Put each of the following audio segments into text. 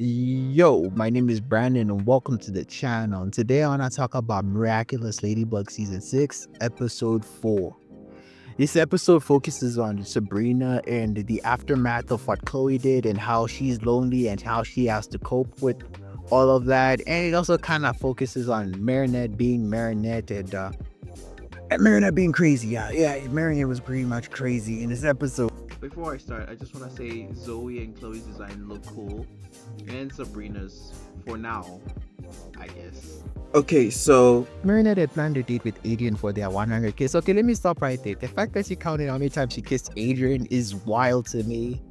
Yo, my name is Brandon and welcome to the channel. And today I want to talk about Miraculous Ladybug Season 6, Episode 4. This episode focuses on Sabrina and the aftermath of what Chloe did and how she's lonely and how she has to cope with all of that. And it also kind of focuses on Marinette being Marinette and Marinette being crazy. Yeah, Marinette was pretty much crazy in this episode. Before I start, I just want to say Zoe and Chloe's design look cool, and Sabrina's for now, I guess. Okay, so Marinette had planned a date with Adrian for their 100 kiss. Okay, let me stop right there. The fact that she counted how many times she kissed Adrian is wild to me.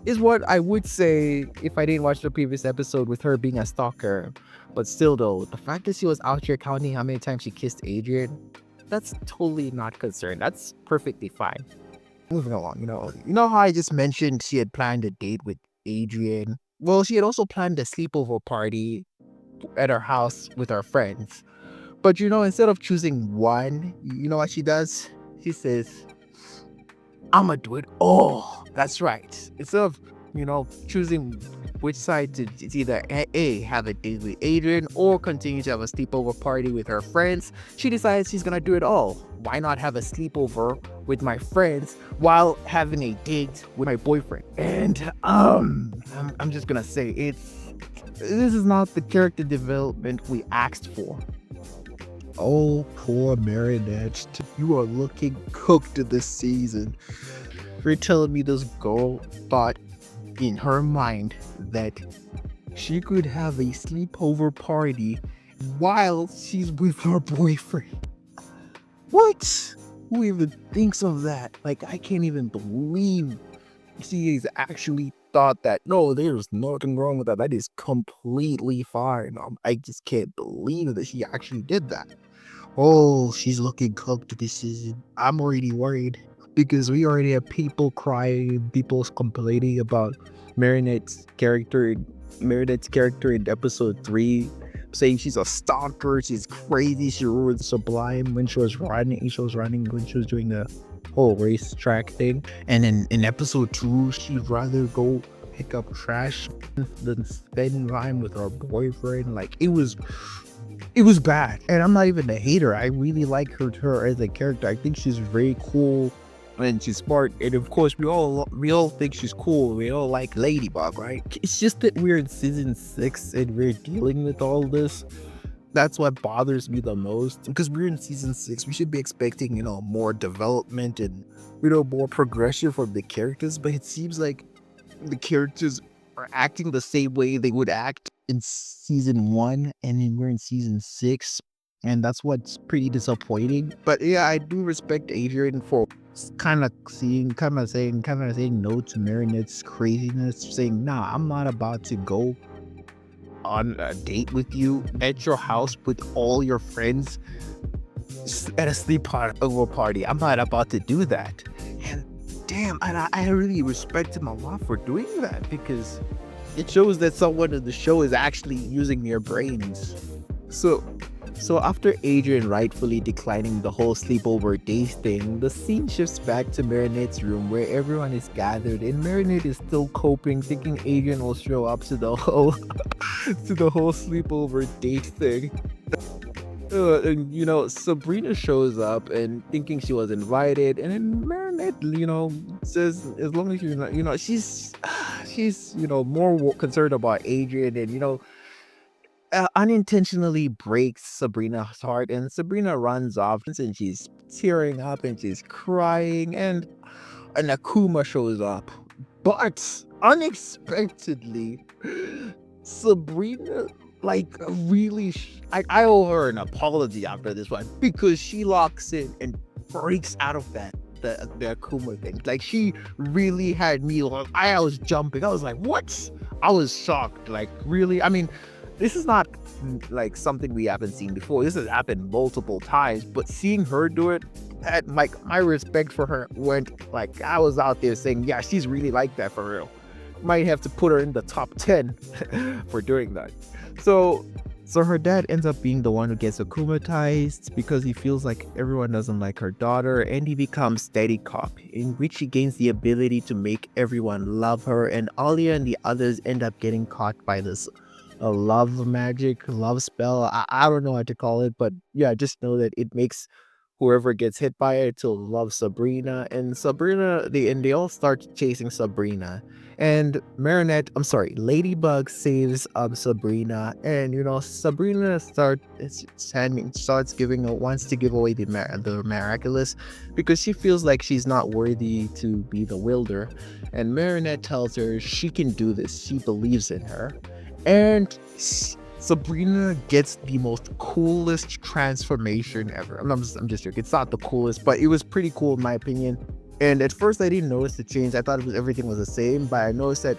Is what I would say if I didn't watch the previous episode with her being a stalker. But still though, the fact that she was out here counting how many times she kissed Adrian, that's totally not concerned. That's perfectly fine. Moving along, you know how I just mentioned she had planned a date with Adrian? Well, she had also planned a sleepover party at her house with her friends. But instead of choosing one, you know what she does? She says, I'ma do it all. That's right. Instead of, choosing which side to it's either A, have a date with Adrian or continue to have a sleepover party with her friends, she decides she's gonna do it all. Why not have a sleepover with my friends while having a date with my boyfriend? And I'm just gonna say this is not the character development we asked for. Oh, poor Marinette. You are looking cooked this season. You're telling me this girl thought in her mind that she could have a sleepover party while she's with her boyfriend? What? Who even thinks of that? Like, I can't even believe she has actually thought that. No, there's nothing wrong with that. That is completely fine. I just can't believe that she actually did that. Oh, she's looking cooked this season. I'm already worried because we already have people crying, people complaining about Marinette's character in episode 3, saying she's a stalker, she's crazy, she ruined Sublime when she was running when she was doing the whole racetrack thing. And then in episode 2, she'd rather go pick up trash than spend time with her boyfriend. Like, it was bad. And I'm not even a hater. I really like her as a character. I think she's very cool and she's smart. And of course, we all think she's cool. We all like Ladybug, right? It's just that we're in season 6 and we're dealing with all this. That's what bothers me the most, because we're in season 6. We should be expecting, more development and, more progression from the characters. But it seems like the characters are acting the same way they would act in season 1, and then we're in season 6, and that's what's pretty disappointing. But yeah, I do respect Adrian for kind of saying no to Marinette's craziness, saying, nah, I'm not about to go on a date with you at your house with all your friends at a sleepover party. I'm not about to do that. And damn, and I really respect him a lot for doing that, because it shows that someone in the show is actually using their brains. So after Adrian rightfully declining the whole sleepover date thing, the scene shifts back to Marinette's room where everyone is gathered and Marinette is still coping, thinking Adrian will show up to the whole sleepover date thing. And Sabrina shows up and thinking she was invited, and then Marinette, says as long as you're not, she's more concerned about Adrian, and unintentionally breaks Sabrina's heart, and Sabrina runs off and she's tearing up and she's crying, and Akuma shows up, but unexpectedly, Sabrina, really, I owe her an apology after this one, because she locks in and breaks out of that the Akuma thing. Like, she really had me, I was jumping. I was like, what? I was shocked. Like, really? I mean, this is not like something we haven't seen before. This has happened multiple times, but seeing her do it, my respect for her went, I was out there saying, yeah, she's really like that for real. Might have to put her in the top 10 for doing that. So So her dad ends up being the one who gets akumatized because he feels like everyone doesn't like her daughter, and he becomes Steady Cop, in which he gains the ability to make everyone love her, and Alia and the others end up getting caught by this love magic, love spell. I don't know how to call it, but yeah, just know that it makes whoever gets hit by it to love Sabrina, and they all start chasing Sabrina. And Marinette, I'm sorry, Ladybug saves Sabrina, and Sabrina starts giving wants to give away the Miraculous because she feels like she's not worthy to be the wielder, and Marinette tells her she can do this. She believes in her, and Sabrina gets the most coolest transformation ever. I'm just joking. It's not the coolest, but it was pretty cool in my opinion. And at first, I didn't notice the change. I thought everything was the same, but I noticed that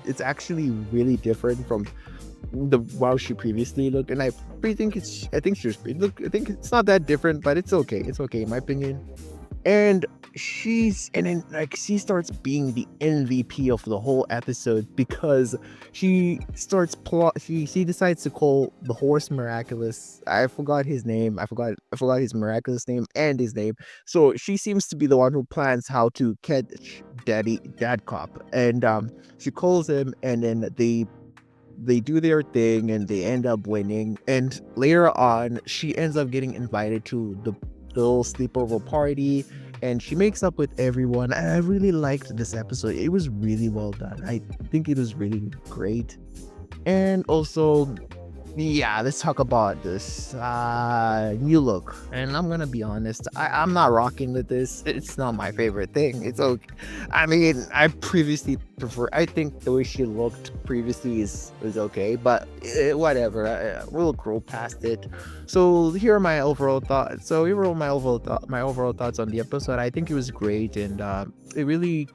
it's actually really different from the how she previously looked. And I think it's not that different, but it's okay. It's okay in my opinion. And she starts being the MVP of the whole episode because she decides to call the horse Miraculous. I forgot his name. I forgot his miraculous name and his name. So she seems to be the one who plans how to catch Dad Cop. And she calls him, and then they do their thing and they end up winning. And later on, she ends up getting invited to the little sleepover party, and she makes up with everyone. I really liked this episode. It was really well done. I think it was really great. And also, yeah, let's talk about this new look. And I'm gonna be honest, I'm not rocking with this. It's not my favorite thing. It's okay. I mean, I think the way she looked previously is okay, but whatever. We'll grow past it. So here are my overall thoughts. So here are my overall thoughts on the episode. I think it was great, and it really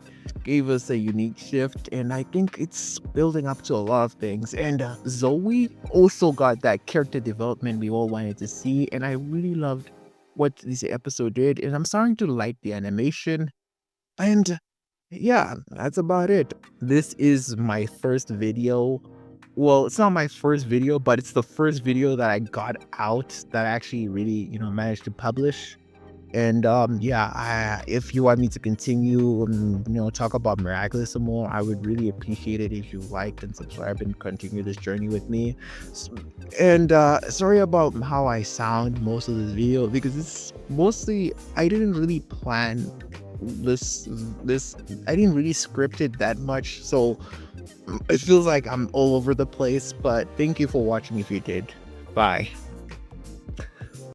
gave us a unique shift, and I think it's building up to a lot of things. And Zoe also got that character development we all wanted to see, and I really loved what this episode did, and I'm starting to like the animation. And yeah, that's about it. This is my first video. Well, it's not my first video, but it's the first video that I got out that I actually really managed to publish. And yeah, if you want me to continue talk about Miraculous some more, I would really appreciate it if you liked and subscribed and continue this journey with me. And sorry about how I sound most of this video, because it's mostly I didn't really plan this I didn't really script it that much, so it feels like I'm all over the place. But thank you for watching if you did. Bye.